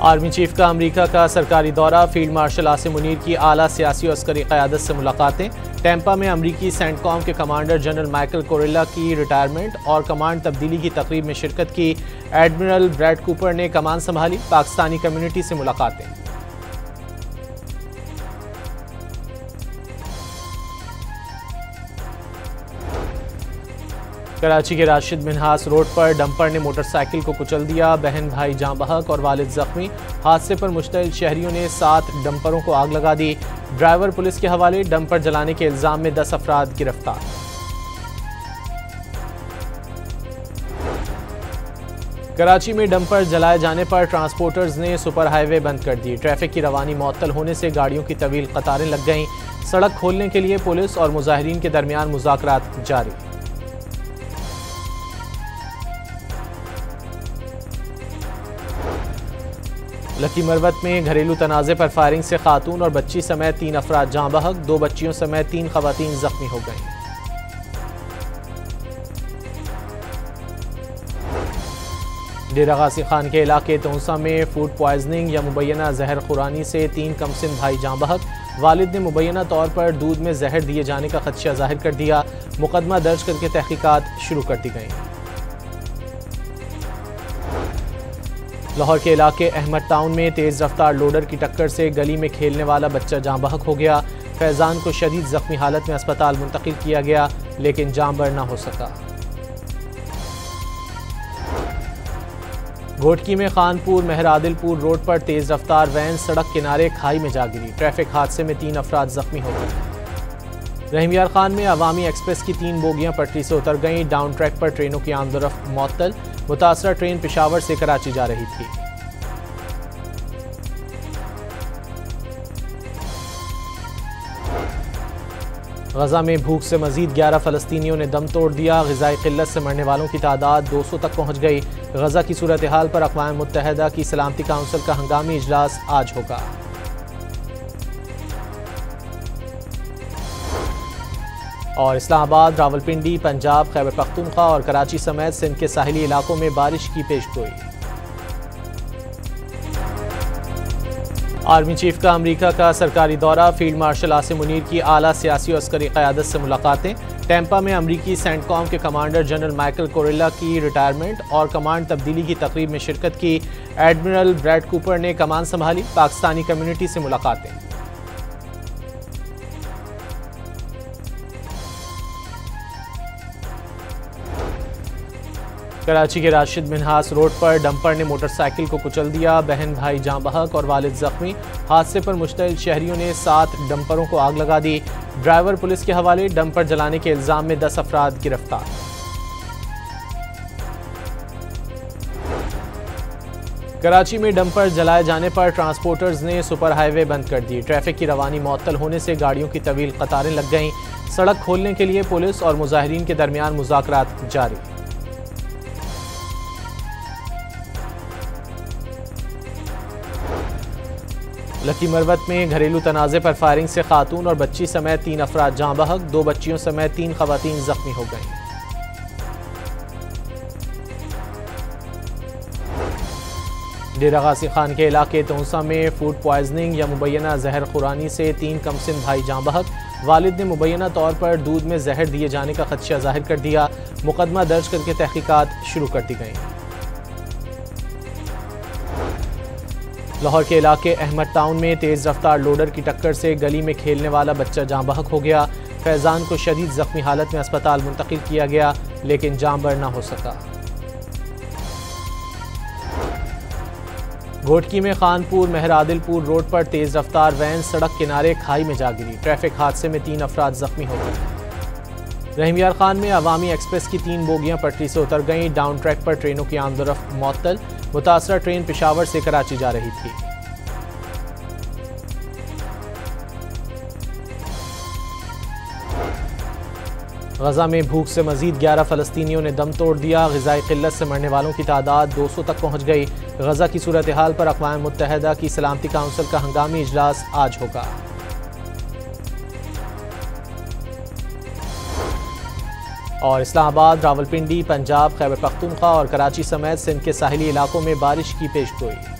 Army chief का America का सरकारी दौरा, फील्ड मार्शल आसिम मुनीर की आला सियासी और अस्करी क़यादत से मुलाकातें, टैंपा में अमरीकी सेंटकॉम के कमांडर जनरल माइकल कोरेला की रिटायरमेंट और कमांड तब्दीली की तकरीब में शिरकत की, एडमिरल ब्रैड कूपर ने कमान संभाली, पाकिस्तानी कम्युनिटी से मुलाकातें। कराची के राशिद मिन्हास रोड पर डंपर ने मोटरसाइकिल को कुचल दिया, बहन भाई जाँ बहक और वालिद जख्मी। हादसे पर मुश्तइल शहरियों ने 7 डंपरों को आग लगा दी, ड्राइवर पुलिस के हवाले, डंपर जलाने के इल्जाम में 10 अफराद गिरफ्तार। कराची में डंपर जलाए जाने पर ट्रांसपोर्टर्स ने सुपर हाईवे बंद कर दी, ट्रैफिक की रवानी मुअत्तल होने से गाड़ियों की तवील कतारें लग गईं, सड़क खोलने के लिए पुलिस और मुजाहिरीन के दरमियान मुज़ाकरात जारी। लकी मरवत में घरेलू तनाज़े पर फायरिंग से खातून और बच्ची समेत 3 अफराद जाँ बहक, 2 बच्चियों समेत 3 खवातीन जख्मी हो गईं। डेरा गाजी खान के इलाके तोंसा में फूड पॉइजनिंग या मुबैना जहर खुरानी से 3 कमसिन भाई जाँ बहक, वालिद ने मुबैना तौर पर दूध में जहर दिए जाने का खदशा जाहिर कर दिया, मुकदमा दर्ज करके तहकीकात शुरू कर दी गई। लाहौर के इलाके अहमद टाउन में तेज़ रफ्तार लोडर की टक्कर से गली में खेलने वाला बच्चा जाँ बहक हो गया, फैज़ान को शदीद जख्मी हालत में अस्पताल मुंतकिल किया गया, लेकिन जान बर न हो सका। घोटकी में खानपुर महरादिलपुर रोड पर तेज़ रफ्तार वैन सड़क किनारे खाई में जा गिरी, ट्रैफिक हादसे में 3 अफराद जख्मी हो गए। रहीमयार खान में अवामी एक्सप्रेस की 3 बोगियां पटरी से उतर गईं, डाउन ट्रैक पर ट्रेनों की आमदोरफ्त मुअत्तल, मुतासरा ट्रेन पेशावर से कराची जा रही थी। गजा में भूख से मजीद 11 फलस्तीनियों ने दम तोड़ दिया, ग़िज़ाई क़िल्लत से मरने वालों की तादाद 200 तक पहुँच गई। गजा की सूरत हाल पर अक़वाम मुत्तहिदा की सलामती काउंसिल का हंगामी इजलास आज होगा। और इस्लामाबाद, रावलपिंडी, पंजाब, खैबर पख्तूनख्वा और कराची समेत सिंध के साहिली इलाकों में बारिश की पेशगोई। आर्मी चीफ का अमेरिका का सरकारी दौरा, फील्ड मार्शल आसिम मुनीर की आला सियासी और अस्करी क़यादत से मुलाकातें, टैंपा में अमरीकी सेंटकॉम के कमांडर जनरल माइकल कोरेला की रिटायरमेंट और कमांड तब्दीली की तकरीब में शिरकत की, एडमिरल ब्रैड कूपर ने कमान संभाली, पाकिस्तानी कम्युनिटी से मुलाकातें। कराची के राशिद मिन्हास रोड पर डंपर ने मोटरसाइकिल को कुचल दिया, बहन भाई जाँ बहक और वालिद जख्मी। हादसे पर मुश्तइल शहरियों ने 7 डंपरों को आग लगा दी, ड्राइवर पुलिस के हवाले, डंपर जलाने के इल्जाम में 10 अफराद गिरफ्तार। कराची में डंपर जलाए जाने पर ट्रांसपोर्टर्स ने सुपर हाईवे बंद कर दी, ट्रैफिक की रवानी मुअत्तल होने से गाड़ियों की तवील कतारें लग गईं, सड़क खोलने के लिए पुलिस और मुजाहिरीन के दरमियान मुज़ाकरात जारी। लकी मरवत में घरेलू तनाज़े पर फायरिंग से खातून और बच्ची समेत 3 अफराद जाँ बहक, 2 बच्चियों समेत 3 खवातीन जख्मी हो गईं। डेरा गाजी खान के इलाके तोंसा में फूड पॉइजनिंग या मुबैना जहर खुरानी से 3 कमसिन भाई जाँ बहक, वालिद ने मुबैना तौर पर दूध में जहर दिए जाने का खदशा जाहिर कर दिया, मुकदमा दर्ज करके तहकीकात शुरू कर दी गई। लाहौर के इलाके अहमद टाउन में तेज़ रफ्तार लोडर की टक्कर से गली में खेलने वाला बच्चा जाँ बहक हो गया, फैज़ान को शदीद जख्मी हालत में अस्पताल मुंतकिल किया गया, लेकिन जान बर न हो सका। घोटकी में खानपुर महरादिलपुर रोड पर तेज़ रफ्तार वैन सड़क किनारे खाई में जा गिरी, ट्रैफिक हादसे में 3 अफराद जख्मी हो गए। रहीमयार खान में अवामी एक्सप्रेस की 3 बोगियां पटरी से उतर गईं, डाउन ट्रैक पर ट्रेनों की आमदोरफ्त मुअत्तल, मुतासरा ट्रेन पेशावर से कराची जा रही थी। गजा में भूख से मजीद 11 फलस्तीनियों ने दम तोड़ दिया, ग़िज़ाई क़िल्लत से मरने वालों की तादाद 200 तक पहुँच गई। गजा की सूरत हाल पर अक़वाम मुत्तहिदा की सलामती काउंसिल का हंगामी इजलास आज होगा। और इस्लामाबाद, रावलपिंडी, पंजाब, खैबर पख्तूनख्वा और कराची समेत सिंध के साहिली इलाकों में बारिश की पेशगोई।